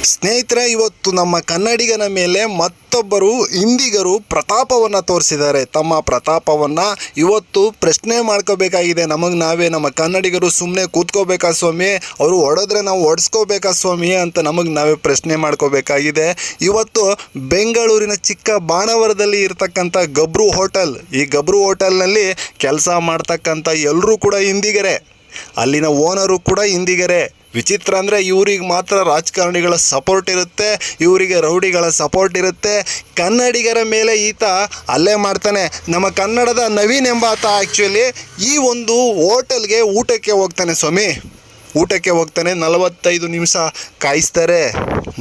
ಸ್ನೇಹಿತರೆ, ಇವತ್ತು ನಮ್ಮ ಕನ್ನಡಿಗನ ಮೇಲೆ ಮತ್ತೊಬ್ಬರು ಹಿಂದಿಗರು ಪ್ರತಾಪವನ್ನು ತೋರಿಸಿದ್ದಾರೆ. ತಮ್ಮ ಪ್ರತಾಪವನ್ನು ಇವತ್ತು ಪ್ರಶ್ನೆ ಮಾಡ್ಕೋಬೇಕಾಗಿದೆ. ನಮ್ಮ ಕನ್ನಡಿಗರು ಸುಮ್ಮನೆ ಕೂತ್ಕೋಬೇಕಾ ಸ್ವಾಮಿ, ಅವರು ಹೊಡೆದ್ರೆ ನಾವು ಹೊಡೆಸ್ಕೋಬೇಕಾ ಸ್ವಾಮಿ ಅಂತ ನಾವೇ ಪ್ರಶ್ನೆ ಮಾಡ್ಕೋಬೇಕಾಗಿದೆ. ಇವತ್ತು ಬೆಂಗಳೂರಿನ ಚಿಕ್ಕ ಬಾಣವರದಲ್ಲಿ ಇರ್ತಕ್ಕಂಥ ಗಬ್ರು ಹೋಟೆಲ್, ಈ ಗಬ್ರು ಹೋಟೆಲ್ನಲ್ಲಿ ಕೆಲಸ ಮಾಡ್ತಕ್ಕಂಥ ಎಲ್ಲರೂ ಕೂಡ ಹಿಂದಿಗರೇ, ಅಲ್ಲಿನ ಓನರು ಕೂಡ ಹಿಂದಿಗರೇ. ವಿಚಿತ್ರ ಅಂದರೆ ಇವ್ರಿಗೆ ಮಾತ್ರ ರಾಜಕಾರಣಿಗಳ ಸಪೋರ್ಟ್ ಇರುತ್ತೆ, ಇವರಿಗೆ ರೌಡಿಗಳ ಸಪೋರ್ಟ್ ಇರುತ್ತೆ. ಕನ್ನಡಿಗರ ಮೇಲೆ ಈತ ಹಲ್ಲೆ ಮಾಡ್ತಾನೆ. ನಮ್ಮ ಕನ್ನಡದ ನವೀನ್ ಎಂಬ ಆತ ಆ್ಯಕ್ಚುಲಿ ಈ ಒಂದು ಹೋಟೆಲ್ಗೆ ಊಟಕ್ಕೆ ಹೋಗ್ತಾನೆ ಸ್ವಾಮಿ. ಊಟಕ್ಕೆ ಹೋಗ್ತಾನೆ, 45 ನಿಮಿಷ ಕಾಯಿಸ್ತಾರೆ.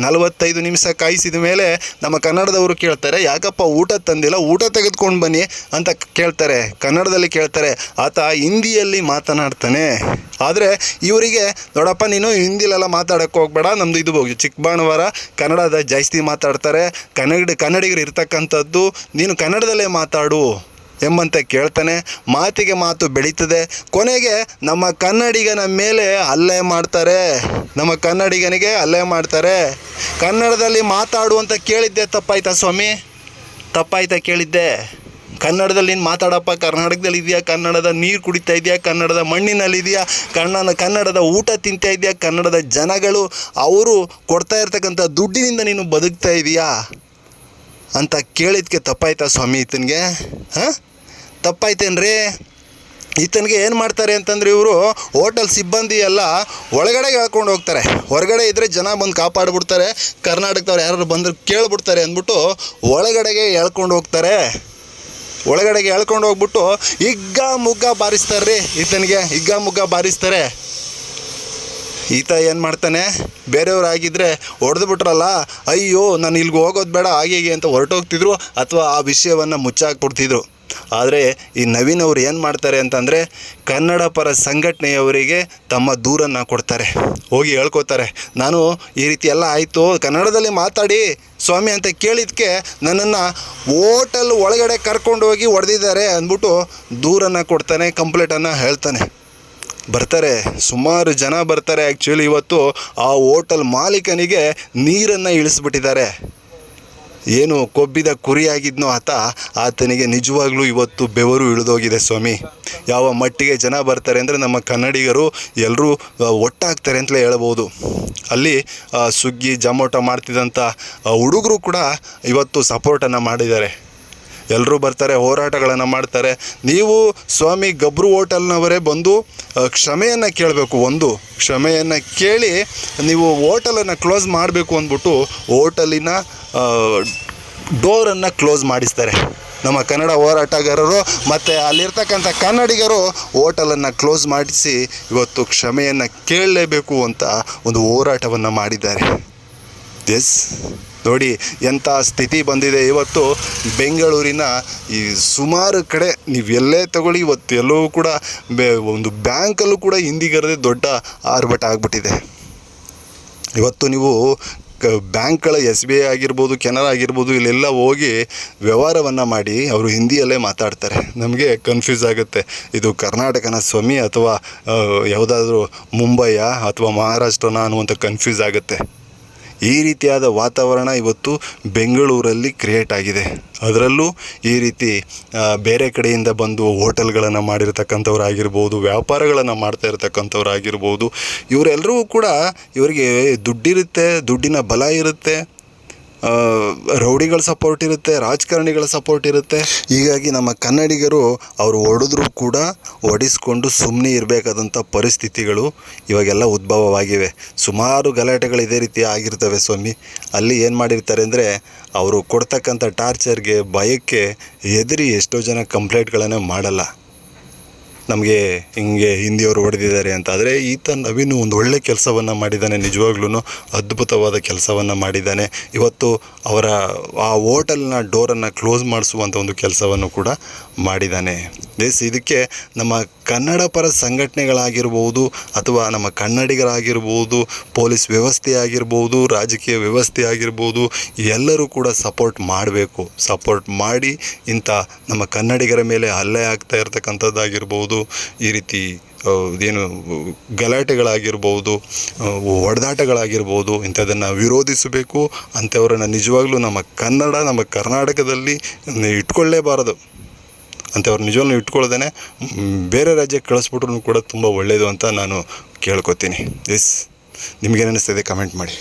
45 ನಿಮಿಷ ಕಾಯಿಸಿದ ಮೇಲೆ ನಮ್ಮ ಕನ್ನಡದವರು ಕೇಳ್ತಾರೆ, ಯಾಕಪ್ಪ ಊಟ ತಂದಿಲ್ಲ, ಊಟ ತೆಗೆದುಕೊಂಡು ಬನ್ನಿ ಅಂತ ಕೇಳ್ತಾರೆ. ಕನ್ನಡದಲ್ಲಿ ಕೇಳ್ತಾರೆ. ಆತ ಹಿಂದಿಯಲ್ಲಿ ಮಾತನಾಡ್ತಾನೆ. ಆದರೆ ಇವರಿಗೆ, ನೋಡಪ್ಪ ನೀನು ಹಿಂದಿಲೆಲ್ಲ ಮಾತಾಡೋಕ್ಕೆ ಹೋಗ್ಬೇಡ, ನಮ್ಮದು ಇದು ಚಿಕ್ಕಬಾಣವರ, ಕನ್ನಡದ ಜಾಸ್ತಿ ಮಾತಾಡ್ತಾರೆ, ಕನ್ನಡಿಗರು ಇರ್ತಕ್ಕಂಥದ್ದು, ನೀನು ಕನ್ನಡದಲ್ಲೇ ಮಾತಾಡು ಎಂಬಂತೆ ಕೇಳ್ತಾನೆ. ಮಾತಿಗೆ ಮಾತು ಬೆಳೀತದೆ. ಕೊನೆಗೆ ನಮ್ಮ ಕನ್ನಡಿಗನ ಮೇಲೆ ಹಲ್ಲೆ ಮಾಡ್ತಾರೆ. ನಮ್ಮ ಕನ್ನಡಿಗನಿಗೆ ಹಲ್ಲೆ ಮಾಡ್ತಾರೆ. ಕನ್ನಡದಲ್ಲಿ ಮಾತಾಡು ಅಂತ ಕೇಳಿದ್ದೆ, ತಪ್ಪಾಯ್ತಾ ಸ್ವಾಮಿ? ತಪ್ಪಾಯ್ತಾ ಕೇಳಿದ್ದೆ? ಕನ್ನಡದಲ್ಲಿ ನೀನು ಮಾತಾಡಪ್ಪ, ಕರ್ನಾಟಕದಲ್ಲಿ ಇದೆಯಾ, ಕನ್ನಡದ ನೀರು ಕುಡಿತಾ ಇದೆಯಾ, ಕನ್ನಡದ ಮಣ್ಣಿನಲ್ಲಿದೆಯಾ, ಕನ್ನಡದ ಊಟ ತಿಂತಾ ಇದೆಯಾ, ಕನ್ನಡದ ಜನಗಳು ಅವರು ಕೊಡ್ತಾ ಇರ್ತಕ್ಕಂಥ ದುಡ್ಡಿನಿಂದ ನೀನು ಬದುಕ್ತಾ ಇದೆಯಾ ಅಂತ ಕೇಳಿದ್ಕೆ ತಪ್ಪಾಯ್ತಾ ಸ್ವಾಮಿ ಈತನಿಗೆ? ತಪ್ಪಾಯ್ತೇನ್ರಿ? ಈತನಿಗೆ ಏನು ಮಾಡ್ತಾರೆ ಅಂತಂದರೆ, ಇವರು ಹೋಟೆಲ್ ಸಿಬ್ಬಂದಿ ಎಲ್ಲ ಒಳಗಡೆಗೆ ಹೇಳ್ಕೊಂಡು ಹೋಗ್ತಾರೆ. ಹೊರಗಡೆ ಇದ್ದರೆ ಜನ ಬಂದು ಕಾಪಾಡಿಬಿಡ್ತಾರೆ, ಕರ್ನಾಟಕದವ್ರು ಯಾರು ಬಂದರೆ ಕೇಳಿಬಿಡ್ತಾರೆ ಅಂದ್ಬಿಟ್ಟು ಒಳಗಡೆಗೆ ಎಳ್ಕೊಂಡು ಹೋಗ್ತಾರೆ. ಒಳಗಡೆಗೆ ಎಳ್ಕೊಂಡು ಹೋಗ್ಬಿಟ್ಟು ಹಿಗ್ಗ ಮುಗ್ಗ ಬಾರಿಸ್ತಾರೆ ರೀ ಈತನಿಗೆ. ಹಿಗ್ಗ ಮುಗ್ಗ ಬಾರಿಸ್ತಾರೆ. ಈತ ಏನು ಮಾಡ್ತಾನೆ, ಬೇರೆಯವರಾಗಿದ್ದರೆ ಹೊಡೆದು ಬಿಟ್ರಲ್ಲ, ಅಯ್ಯೋ ನಾನು ಇಲ್ಲಿಗೆ ಹೋಗೋದು ಬೇಡ ಹಾಗೆ ಅಂತ ಹೊರಟೋಗ್ತಿದ್ರು, ಅಥವಾ ಆ ವಿಷಯವನ್ನು ಮುಚ್ಚಾಕ್ಬಿಡ್ತಿದ್ರು. ಆದರೆ ಈ ನವೀನ್ ಅವರು ಏನು ಮಾಡ್ತಾರೆ ಅಂತಂದರೆ, ಕನ್ನಡ ಪರ ಸಂಘಟನೆಯವರಿಗೆ ತಮ್ಮ ದೂರನ್ನು ಕೊಡ್ತಾರೆ. ಹೋಗಿ ಹೇಳ್ಕೊತಾರೆ, ನಾನು ಈ ರೀತಿ ಎಲ್ಲ ಆಯಿತು, ಕನ್ನಡದಲ್ಲಿ ಮಾತಾಡಿ ಸ್ವಾಮಿ ಅಂತ ಕೇಳಿದ್ದಕ್ಕೆ ನನ್ನನ್ನು ಹೋಟೆಲ್ ಒಳಗಡೆ ಕರ್ಕೊಂಡು ಹೋಗಿ ಹೊಡೆದಿದ್ದಾರೆ ಅಂದ್ಬಿಟ್ಟು ದೂರನ್ನು ಕೊಡ್ತಾನೆ, ಕಂಪ್ಲೇಂಟನ್ನು ಹೇಳ್ತಾನೆ. ಬರ್ತಾರೆ, ಸುಮಾರು ಜನ ಬರ್ತಾರೆ. ಆ್ಯಕ್ಚುಲಿ ಇವತ್ತು ಆ ಹೋಟೆಲ್ ಮಾಲೀಕನಿಗೆ ನೀರನ್ನು ಇಳಿಸ್ಬಿಟ್ಟಿದ್ದಾರೆ. ಏನು ಕೊಬ್ಬಿದ ಕುರಿಯಾಗಿದ್ನೋ ಆತನಿಗೆ ನಿಜವಾಗ್ಲೂ ಇವತ್ತು ಬೆವರು ಇಳಿದೋಗಿದೆ ಸ್ವಾಮಿ. ಯಾವ ಮಟ್ಟಿಗೆ ಜನ ಬರ್ತಾರೆ ಅಂದರೆ, ನಮ್ಮ ಕನ್ನಡಿಗರು ಎಲ್ಲರೂ ಒಟ್ಟಾಗ್ತಾರೆ ಅಂತಲೇ ಹೇಳ್ಬೋದು. ಅಲ್ಲಿ ಸ್ವಿಗ್ಗಿ ಜೊಮೊಟೊ ಮಾಡ್ತಿದ್ದಂಥ ಹುಡುಗರು ಕೂಡ ಇವತ್ತು ಸಪೋರ್ಟನ್ನು ಮಾಡಿದ್ದಾರೆ. ಎಲ್ಲರೂ ಬರ್ತಾರೆ, ಹೋರಾಟಗಳನ್ನು ಮಾಡ್ತಾರೆ. ನೀವು ಸ್ವಾಮಿ ಗಬ್ರು ಹೋಟೆಲ್ನವರೇ ಬಂದು ಕ್ಷಮೆಯನ್ನು ಕೇಳಬೇಕು. ಕ್ಷಮೆಯನ್ನು ಕೇಳಿ ನೀವು ಹೋಟೆಲನ್ನು ಕ್ಲೋಸ್ ಮಾಡಬೇಕು ಅಂದ್ಬಿಟ್ಟು ಹೋಟೆಲಿನ ಡೋರನ್ನು ಕ್ಲೋಸ್ ಮಾಡಿಸ್ತಾರೆ. ನಮ್ಮ ಕನ್ನಡ ಹೋರಾಟಗಾರರು ಮತ್ತು ಅಲ್ಲಿರ್ತಕ್ಕಂಥ ಕನ್ನಡಿಗರು ಹೋಟೆಲನ್ನು ಕ್ಲೋಸ್ ಮಾಡಿಸಿ ಇವತ್ತು ಕ್ಷಮೆಯನ್ನು ಕೇಳಲೇಬೇಕು ಅಂತ ಒಂದು ಹೋರಾಟವನ್ನು ಮಾಡಿದ್ದಾರೆ. ಎಸ್, ನೋಡಿ ಎಂಥ ಸ್ಥಿತಿ ಬಂದಿದೆ ಇವತ್ತು ಬೆಂಗಳೂರಿನ ಈ ಸುಮಾರು ಕಡೆ. ನೀವು ಎಲ್ಲೇ ತಗೊಳ್ಳಿ, ಇವತ್ತು ಎಲ್ಲವೂ ಕೂಡ ಒಂದು ಬ್ಯಾಂಕಲ್ಲೂ ಕೂಡ ಹಿಂದಿಗರದೇ ದೊಡ್ಡ ಆರ್ಭಟ ಆಗಿಬಿಟ್ಟಿದೆ. ಇವತ್ತು ನೀವು ಬ್ಯಾಂಕ್ಗಳ SBI ಆಗಿರ್ಬೋದು, ಕೆನರಾ ಆಗಿರ್ಬೋದು, ಇಲ್ಲೆಲ್ಲ ಹೋಗಿ ವ್ಯವಹಾರವನ್ನು ಮಾಡಿ ಅವರು ಹಿಂದಿಯಲ್ಲೇ ಮಾತಾಡ್ತಾರೆ. ನಮಗೆ ಕನ್ಫ್ಯೂಸ್ ಆಗುತ್ತೆ, ಇದು ಕರ್ನಾಟಕನ ಸ್ವಾಮಿ ಅಥವಾ ಯಾವುದಾದ್ರೂ ಮುಂಬೈಯ ಅಥವಾ ಮಹಾರಾಷ್ಟ್ರನ ಅನ್ನುವಂಥ ಕನ್ಫ್ಯೂಸ್ ಆಗುತ್ತೆ. ಈ ರೀತಿಯಾದ ವಾತಾವರಣ ಇವತ್ತು ಬೆಂಗಳೂರಲ್ಲಿ ಕ್ರಿಯೇಟ್ ಆಗಿದೆ. ಅದರಲ್ಲೂ ಈ ರೀತಿ ಬೇರೆ ಕಡೆಯಿಂದ ಬಂದು ಹೋಟೆಲ್ಗಳನ್ನು ಮಾಡಿರ್ತಕ್ಕಂಥವ್ರಾಗಿರ್ಬೋದು, ವ್ಯಾಪಾರಗಳನ್ನು ಮಾಡ್ತಾ ಇರ್ತಕ್ಕಂಥವ್ರಾಗಿರ್ಬೋದು, ಇವರೆಲ್ಲರೂ ಕೂಡ ಇವರಿಗೆ ದುಡ್ಡಿರುತ್ತೆ, ದುಡ್ಡಿನ ಬಲ ಇರುತ್ತೆ, ರೌಡಿಗಳ ಸಪೋರ್ಟ್ ಇರುತ್ತೆ, ರಾಜಕಾರಣಿಗಳ ಸಪೋರ್ಟ್ ಇರುತ್ತೆ. ಹೀಗಾಗಿ ನಮ್ಮ ಕನ್ನಡಿಗರು ಅವರು ಹೊಡೆದ್ರೂ ಕೂಡ ಹೊಡಿಸ್ಕೊಂಡು ಸುಮ್ಮನೆ ಇರಬೇಕಾದಂಥ ಪರಿಸ್ಥಿತಿಗಳು ಇವಾಗೆಲ್ಲ ಉದ್ಭವವಾಗಿವೆ. ಸುಮಾರು ಗಲಾಟೆಗಳು ಇದೇ ರೀತಿ ಆಗಿರ್ತವೆ ಸ್ವಾಮಿ. ಅಲ್ಲಿ ಏನು ಮಾಡಿರ್ತಾರೆ ಅಂದರೆ, ಅವರು ಕೊಡ್ತಕ್ಕಂಥ ಟಾರ್ಚರ್ಗೆ, ಭಯಕ್ಕೆ ಹೆದರಿ ಎಷ್ಟೋ ಜನ ಕಂಪ್ಲೇಂಟ್ಗಳನ್ನು ಮಾಡಲ್ಲ. ನಮಗೆ ಹಿಂಗೆ ಹಿಂದಿಯವರು ಹೊಡೆದಿದ್ದಾರೆ ಅಂತ. ಆದರೆ ಈತ ನವೀನು ಒಂದು ಒಳ್ಳೆ ಕೆಲಸವನ್ನು ಮಾಡಿದ್ದಾನೆ, ನಿಜವಾಗ್ಲೂ ಅದ್ಭುತವಾದ ಕೆಲಸವನ್ನು ಮಾಡಿದ್ದಾನೆ. ಇವತ್ತು ಅವರ ಆ ಹೋಟೆಲ್ನ ಡೋರನ್ನು ಕ್ಲೋಸ್ ಮಾಡಿಸುವಂಥ ಒಂದು ಕೆಲಸವನ್ನು ಕೂಡ ಮಾಡಿದ್ದಾನೆ. ಇದಕ್ಕೆ ನಮ್ಮ ಕನ್ನಡ ಪರ ಸಂಘಟನೆಗಳಾಗಿರ್ಬೋದು, ಅಥವಾ ನಮ್ಮ ಕನ್ನಡಿಗರಾಗಿರ್ಬೋದು, ಪೊಲೀಸ್ ವ್ಯವಸ್ಥೆ ಆಗಿರ್ಬೋದು, ರಾಜಕೀಯ ವ್ಯವಸ್ಥೆ ಆಗಿರ್ಬೋದು, ಎಲ್ಲರೂ ಕೂಡ ಸಪೋರ್ಟ್ ಮಾಡಬೇಕು. ಸಪೋರ್ಟ್ ಮಾಡಿ ಇಂಥ ನಮ್ಮ ಕನ್ನಡಿಗರ ಮೇಲೆ ಹಲ್ಲೆ ಆಗ್ತಾ ಇರ್ತಕ್ಕಂಥದ್ದಾಗಿರ್ಬೋದು, ಆಗಿರ್ಬೋದು, ಈ ರೀತಿ ಏನು ಗಲಾಟೆಗಳಾಗಿರ್ಬೋದು, ಹೊಡೆದಾಟಗಳಾಗಿರ್ಬೋದು, ಇಂಥದ್ದನ್ನು ವಿರೋಧಿಸಬೇಕು. ಅಂಥವ್ರನ್ನು ನಿಜವಾಗ್ಲೂ ನಮ್ಮ ಕರ್ನಾಟಕದಲ್ಲಿ ಇಟ್ಕೊಳ್ಳೇಬಾರದು. ಅಂಥವ್ರು ನಿಜವಾಗ್ಲೂ ಇಟ್ಕೊಳ್ದೇ ಬೇರೆ ರಾಜ್ಯಕ್ಕೆ ಕಳಿಸ್ಬಿಟ್ರು ಕೂಡ ತುಂಬ ಒಳ್ಳೆಯದು ಅಂತ ನಾನು ಕೇಳ್ಕೊತೀನಿ. ಎಸ್, ನಿಮಗೇನು ಅನ್ನಿಸ್ತದೆ ಕಮೆಂಟ್ ಮಾಡಿ.